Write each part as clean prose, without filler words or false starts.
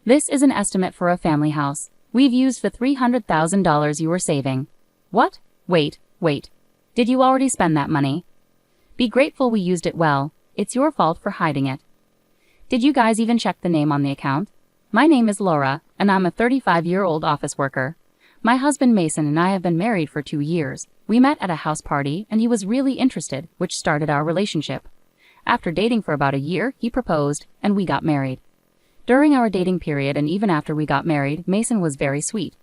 This is an estimate for a family house. We've used the $300,000 you were saving. What? Wait. Did you already spend that money? Be grateful we used it well. It's your fault for hiding it. Did you guys even check the name on the account? My name is Laura, and I'm a 35-year-old office worker. My husband Mason and I have been married for 2 years. We met at a house party and he was really interested, which started our relationship. After dating for about a year, he proposed, and we got married. During our dating period and even after we got married, Mason was very sweet.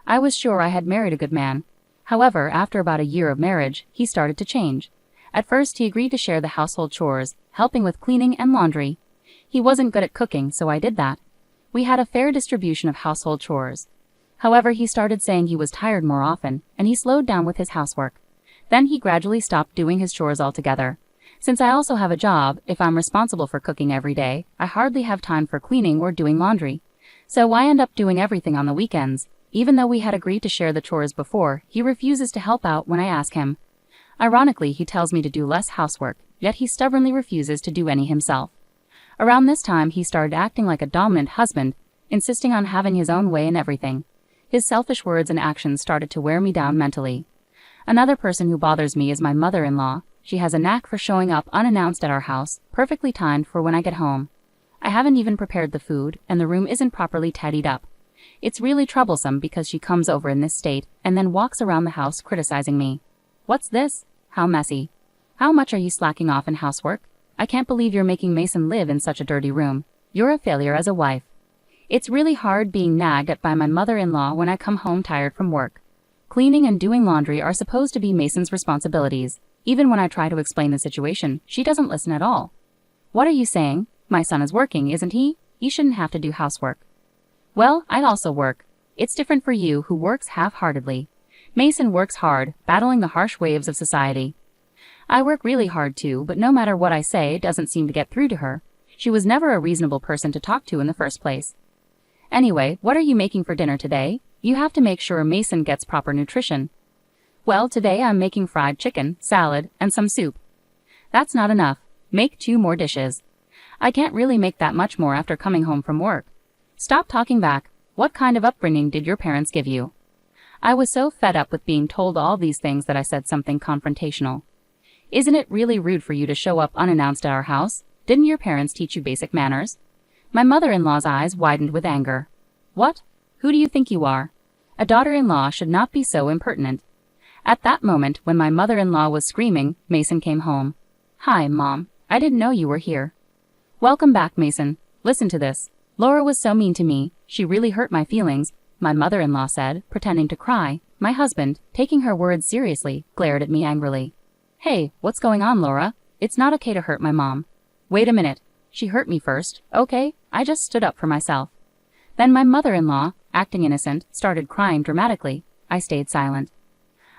I was sure I had married a good man. However, after about a year of marriage, he started to change. At first, he agreed to share the household chores, helping with cleaning and laundry. He wasn't good at cooking, so I did that. We had a fair distribution of household chores. However, he started saying he was tired more often, and he slowed down with his housework. Then he gradually stopped doing his chores altogether. Since I also have a job, if I'm responsible for cooking every day, I hardly have time for cleaning or doing laundry. So I end up doing everything on the weekends. Even though we had agreed to share the chores before, he refuses to help out when I ask him. Ironically, he tells me to do less housework, yet he stubbornly refuses to do any himself. Around this time, he started acting like a dominant husband, insisting on having his own way in everything. His selfish words and actions started to wear me down mentally. Another person who bothers me is my mother-in-law. She has a knack for showing up unannounced at our house, perfectly timed for when I get home. I haven't even prepared the food, and the room isn't properly tidied up. It's really troublesome because she comes over in this state and then walks around the house criticizing me. What's this? How messy. How much are you slacking off in housework? I can't believe you're making Mason live in such a dirty room. You're a failure as a wife. It's really hard being nagged at by my mother-in-law when I come home tired from work. Cleaning and doing laundry are supposed to be Mason's responsibilities. Even when I try to explain the situation, she doesn't listen at all. What are you saying? My son is working, isn't he? He shouldn't have to do housework. Well, I also work. It's different for you, who works half-heartedly. Mason works hard, battling the harsh waves of society. I work really hard too, but no matter what I say, it doesn't seem to get through to her. She was never a reasonable person to talk to in the first place. Anyway, what are you making for dinner today? You have to make sure Mason gets proper nutrition. Well, today I'm making fried chicken, salad, and some soup. That's not enough. Make 2 more dishes. I can't really make that much more after coming home from work. Stop talking back. What kind of upbringing did your parents give you? I was so fed up with being told all these things that I said something confrontational. Isn't it really rude for you to show up unannounced at our house? Didn't your parents teach you basic manners? My mother-in-law's eyes widened with anger. What? Who do you think you are? A daughter-in-law should not be so impertinent. At that moment, when my mother-in-law was screaming, Mason came home. Hi, Mom. I didn't know you were here. Welcome back, Mason. Listen to this. Laura was so mean to me. She really hurt my feelings, my mother-in-law said, pretending to cry. My husband, taking her words seriously, glared at me angrily. Hey, what's going on, Laura? It's not okay to hurt my mom. Wait a minute. She hurt me first, okay? I just stood up for myself. Then my mother-in-law, acting innocent, started crying dramatically. I stayed silent.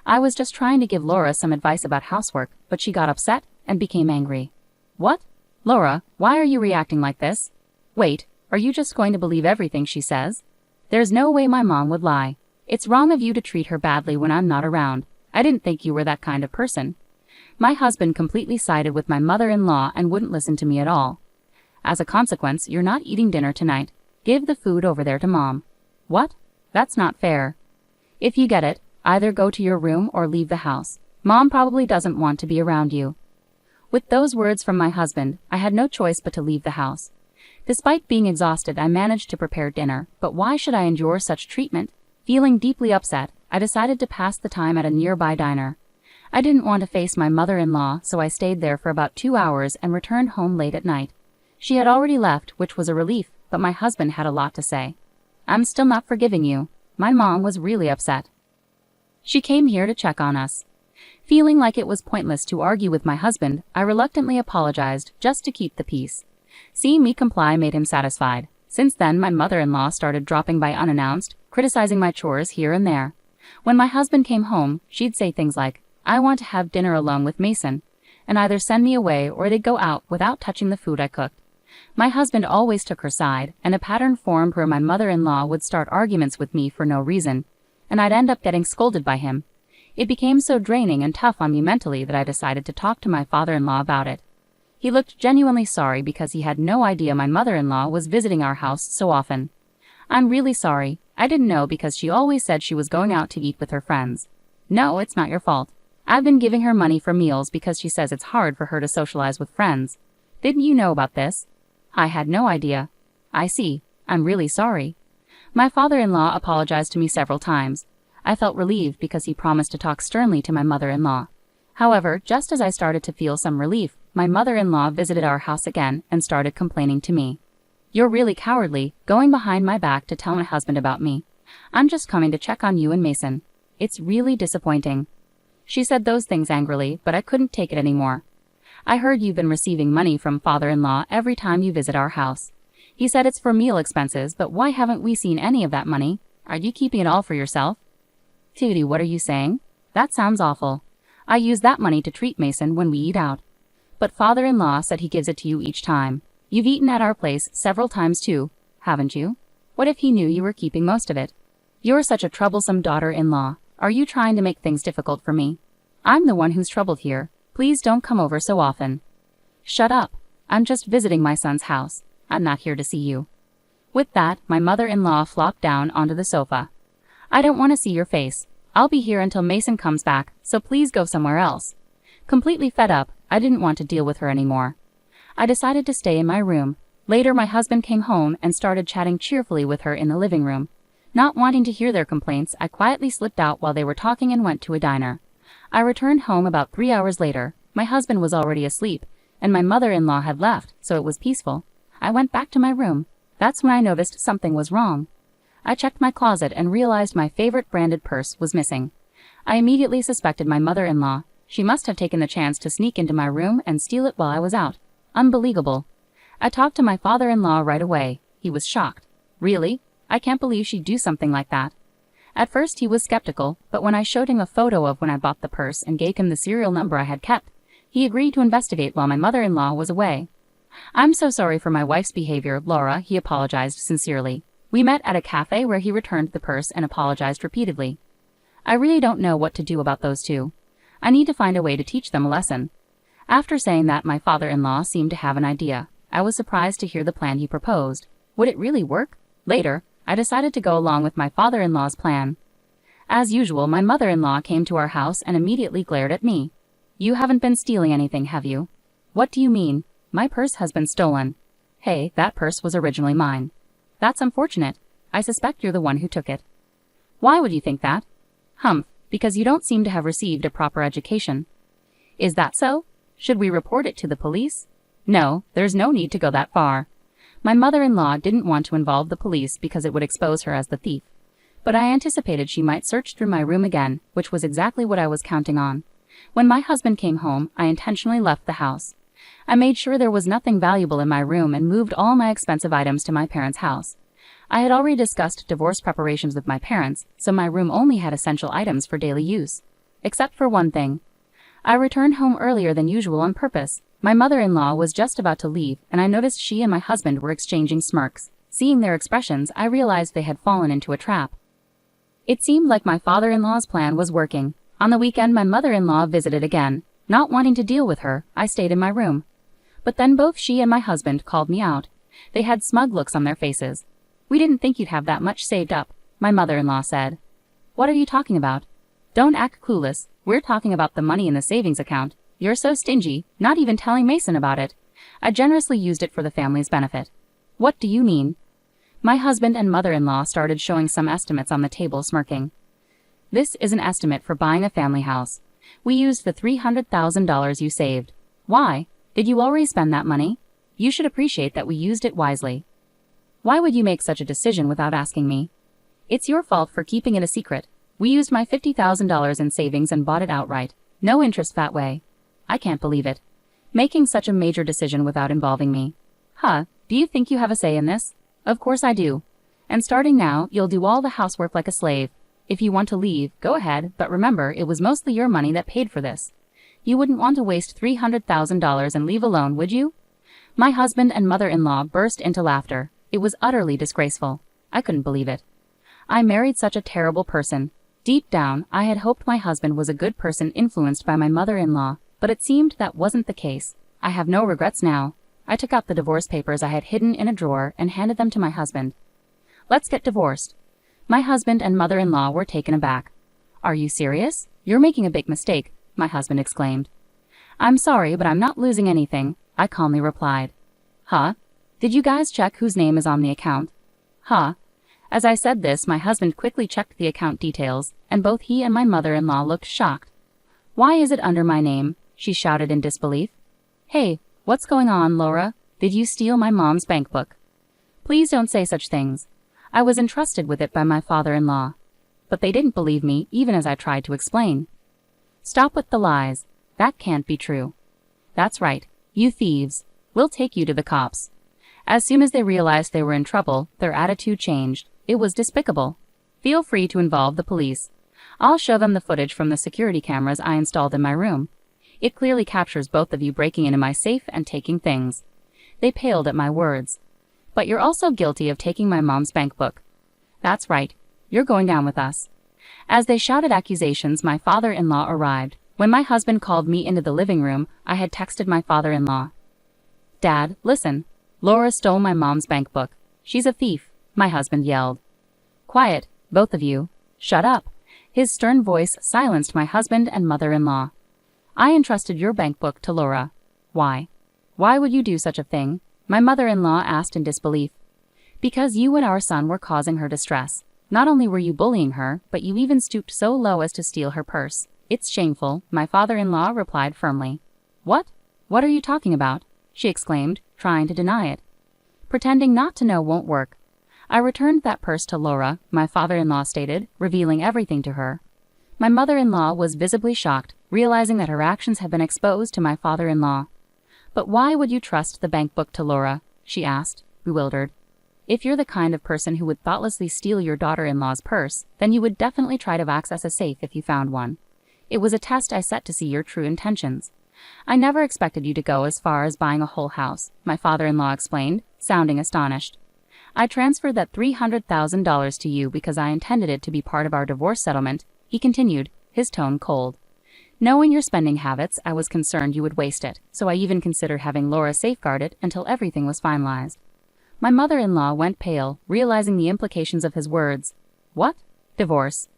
I was just trying to give Laura some advice about housework, but she got upset and became angry. What? Laura, why are you reacting like this? Wait, are you just going to believe everything she says? There's no way my mom would lie. It's wrong of you to treat her badly when I'm not around. I didn't think you were that kind of person. My husband completely sided with my mother-in-law and wouldn't listen to me at all. As a consequence, you're not eating dinner tonight. Give the food over there to Mom. What? That's not fair. If you get it, either go to your room or leave the house. Mom probably doesn't want to be around you. With those words from my husband, I had no choice but to leave the house. Despite being exhausted, I managed to prepare dinner, but why should I endure such treatment? Feeling deeply upset, I decided to pass the time at a nearby diner. I didn't want to face my mother-in-law, so I stayed there for about 2 hours and returned home late at night. She had already left, which was a relief, but my husband had a lot to say. I'm still not forgiving you. My mom was really upset. She came here to check on us. Feeling like it was pointless to argue with my husband, I reluctantly apologized just to keep the peace. Seeing me comply made him satisfied. Since then, my mother-in-law started dropping by unannounced, criticizing my chores here and there. When my husband came home, she'd say things like, I want to have dinner alone with Mason, and either send me away or they'd go out without touching the food I cooked. My husband always took her side, and a pattern formed where my mother-in-law would start arguments with me for no reason, and I'd end up getting scolded by him. It became so draining and tough on me mentally that I decided to talk to my father-in-law about it. He looked genuinely sorry because he had no idea my mother-in-law was visiting our house so often. I'm really sorry. I didn't know because she always said she was going out to eat with her friends. No, it's not your fault. I've been giving her money for meals because she says it's hard for her to socialize with friends. Didn't you know about this? I had no idea. I see. I'm really sorry. My father-in-law apologized to me several times. I felt relieved because he promised to talk sternly to my mother-in-law. However, just as I started to feel some relief, my mother-in-law visited our house again and started complaining to me. You're really cowardly, going behind my back to tell my husband about me. I'm just coming to check on you and Mason. It's really disappointing. She said those things angrily, but I couldn't take it anymore. I heard you've been receiving money from father-in-law every time you visit our house. He said it's for meal expenses, but why haven't we seen any of that money? Are you keeping it all for yourself? Tootie, what are you saying? That sounds awful. I use that money to treat Mason when we eat out. But father-in-law said he gives it to you each time. You've eaten at our place several times too, haven't you? What if he knew you were keeping most of it? You're such a troublesome daughter-in-law. Are you trying to make things difficult for me? I'm the one who's troubled here. Please don't come over so often. Shut up. I'm just visiting my son's house. I'm not here to see you. With that, my mother-in-law flopped down onto the sofa. I don't want to see your face. I'll be here until Mason comes back, so please go somewhere else. Completely fed up, I didn't want to deal with her anymore. I decided to stay in my room. Later, my husband came home and started chatting cheerfully with her in the living room. Not wanting to hear their complaints, I quietly slipped out while they were talking and went to a diner. I returned home about 3 hours later. My husband was already asleep, and my mother-in-law had left, so it was peaceful. I went back to my room. That's when I noticed something was wrong. I checked my closet and realized my favorite branded purse was missing. I immediately suspected my mother-in-law. She must have taken the chance to sneak into my room and steal it while I was out. Unbelievable. I talked to my father-in-law right away. He was shocked. Really? I can't believe she'd do something like that. At first he was skeptical, but when I showed him a photo of when I bought the purse and gave him the serial number I had kept, he agreed to investigate while my mother-in-law was away. I'm so sorry for my wife's behavior, Laura, he apologized sincerely. We met at a cafe where he returned the purse and apologized repeatedly. I really don't know what to do about those two. I need to find a way to teach them a lesson. After saying that, my father-in-law seemed to have an idea. I was surprised to hear the plan he proposed. Would it really work? Later, I decided to go along with my father-in-law's plan. As usual, my mother-in-law came to our house and immediately glared at me. You haven't been stealing anything, have you? What do you mean? My purse has been stolen. Hey, that purse was originally mine. That's unfortunate. I suspect you're the one who took it. Why would you think that? Humph, because you don't seem to have received a proper education. Is that so? Should we report it to the police? No, there's no need to go that far. My mother-in-law didn't want to involve the police because it would expose her as the thief. But I anticipated she might search through my room again, which was exactly what I was counting on. When my husband came home, I intentionally left the house. I made sure there was nothing valuable in my room and moved all my expensive items to my parents' house. I had already discussed divorce preparations with my parents, so my room only had essential items for daily use. Except for one thing. I returned home earlier than usual on purpose. My mother-in-law was just about to leave, and I noticed she and my husband were exchanging smirks. Seeing their expressions, I realized they had fallen into a trap. It seemed like my father-in-law's plan was working. On the weekend, my mother-in-law visited again. Not wanting to deal with her, I stayed in my room. But then both she and my husband called me out. They had smug looks on their faces. We didn't think you'd have that much saved up, my mother-in-law said. What are you talking about? Don't act clueless. We're talking about the money in the savings account. You're so stingy, not even telling Mason about it. I generously used it for the family's benefit. What do you mean? My husband and mother-in-law started showing some estimates on the table, smirking. This is an estimate for buying a family house. We used the $300,000 you saved. Why? Did you already spend that money? You should appreciate that we used it wisely. Why would you make such a decision without asking me? It's your fault for keeping it a secret. We used my $50,000 in savings and bought it outright. No interest that way. I can't believe it. Making such a major decision without involving me. Huh, do you think you have a say in this? Of course I do. And starting now, you'll do all the housework like a slave. If you want to leave, go ahead, but remember, it was mostly your money that paid for this. You wouldn't want to waste $300,000 and leave alone, would you? My husband and mother-in-law burst into laughter. It was utterly disgraceful. I couldn't believe it. I married such a terrible person. Deep down, I had hoped my husband was a good person influenced by my mother-in-law, but it seemed that wasn't the case. I have no regrets now. I took out the divorce papers I had hidden in a drawer and handed them to my husband. Let's get divorced. My husband and mother-in-law were taken aback. Are you serious? You're making a big mistake, my husband exclaimed. I'm sorry, but I'm not losing anything, I calmly replied. Huh? Did you guys check whose name is on the account? Huh? As I said this, my husband quickly checked the account details, and both he and my mother-in-law looked shocked. Why is it under my name? She shouted in disbelief. Hey, what's going on, Laura? Did you steal my mom's bank book? Please don't say such things. I was entrusted with it by my father-in-law. But they didn't believe me, even as I tried to explain. Stop with the lies. That can't be true. That's right, you thieves. We'll take you to the cops. As soon as they realized they were in trouble, their attitude changed. It was despicable. Feel free to involve the police. I'll show them the footage from the security cameras I installed in my room. It clearly captures both of you breaking into my safe and taking things. They paled at my words. But you're also guilty of taking my mom's bank book. That's right. You're going down with us. As they shouted accusations, my father-in-law arrived. When my husband called me into the living room, I had texted my father-in-law. Dad, listen. Laura stole my mom's bank book. She's a thief, my husband yelled. Quiet, both of you. Shut up. His stern voice silenced my husband and mother-in-law. I entrusted your bank book to Laura. Why? Why would you do such a thing? My mother-in-law asked in disbelief. Because you and our son were causing her distress. Not only were you bullying her, but you even stooped so low as to steal her purse. It's shameful, my father-in-law replied firmly. What? What are you talking about? She exclaimed, trying to deny it. Pretending not to know won't work. I returned that purse to Laura, my father-in-law stated, revealing everything to her. My mother-in-law was visibly shocked, realizing that her actions had been exposed to my father-in-law. But why would you trust the bank book to Laura? She asked, bewildered. If you're the kind of person who would thoughtlessly steal your daughter-in-law's purse, then you would definitely try to access a safe if you found one. It was a test I set to see your true intentions. I never expected you to go as far as buying a whole house, my father-in-law explained, sounding astonished. I transferred that $300,000 to you because I intended it to be part of our divorce settlement, he continued, his tone cold. Knowing your spending habits, I was concerned you would waste it, so I even considered having Laura safeguard it until everything was finalized. My mother-in-law went pale, realizing the implications of his words. What? Divorce?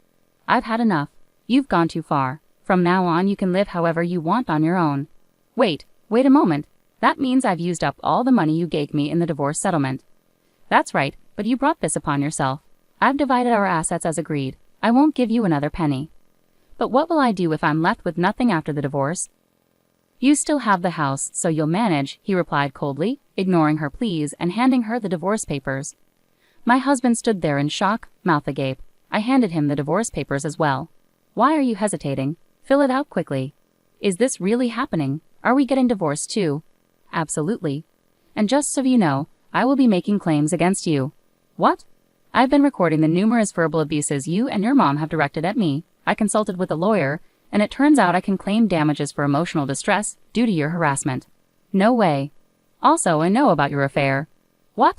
I've had enough. You've gone too far. From now on you can live however you want on your own. Wait a moment. That means I've used up all the money you gave me in the divorce settlement. That's right, but you brought this upon yourself. I've divided our assets as agreed. I won't give you another penny. But what will I do if I'm left with nothing after the divorce? You still have the house, so you'll manage, he replied coldly, ignoring her pleas and handing her the divorce papers. My husband stood there in shock, mouth agape. I handed him the divorce papers as well. Why are you hesitating? Fill it out quickly. Is this really happening? Are we getting divorced too? Absolutely. And just so you know, I will be making claims against you. What? I've been recording the numerous verbal abuses you and your mom have directed at me. I consulted with a lawyer, and it turns out I can claim damages for emotional distress due to your harassment. No way. Also, I know about your affair. What?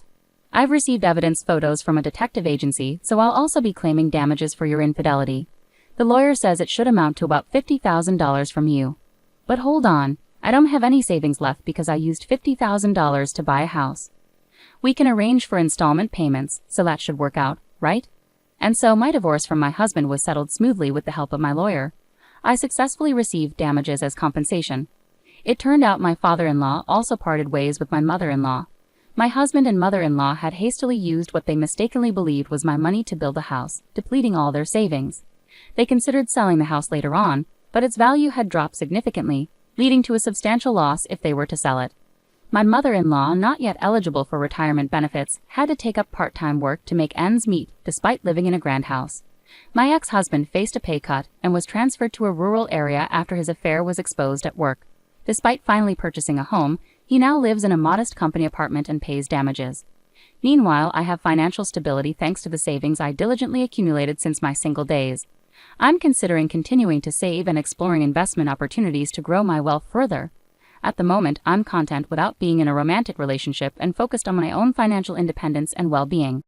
I've received evidence photos from a detective agency, so I'll also be claiming damages for your infidelity. The lawyer says it should amount to about $50,000 from you. But hold on, I don't have any savings left because I used $50,000 to buy a house. We can arrange for installment payments, so that should work out, right? And so my divorce from my husband was settled smoothly with the help of my lawyer. I successfully received damages as compensation. It turned out my father-in-law also parted ways with my mother-in-law. My husband and mother-in-law had hastily used what they mistakenly believed was my money to build a house, depleting all their savings. They considered selling the house later on, but its value had dropped significantly, leading to a substantial loss if they were to sell it. My mother-in-law, not yet eligible for retirement benefits, had to take up part-time work to make ends meet despite living in a grand house. My ex-husband faced a pay cut and was transferred to a rural area after his affair was exposed at work. Despite finally purchasing a home, he now lives in a modest company apartment and pays damages. Meanwhile, I have financial stability thanks to the savings I diligently accumulated since my single days. I'm considering continuing to save and exploring investment opportunities to grow my wealth further. At the moment, I'm content without being in a romantic relationship and focused on my own financial independence and well-being.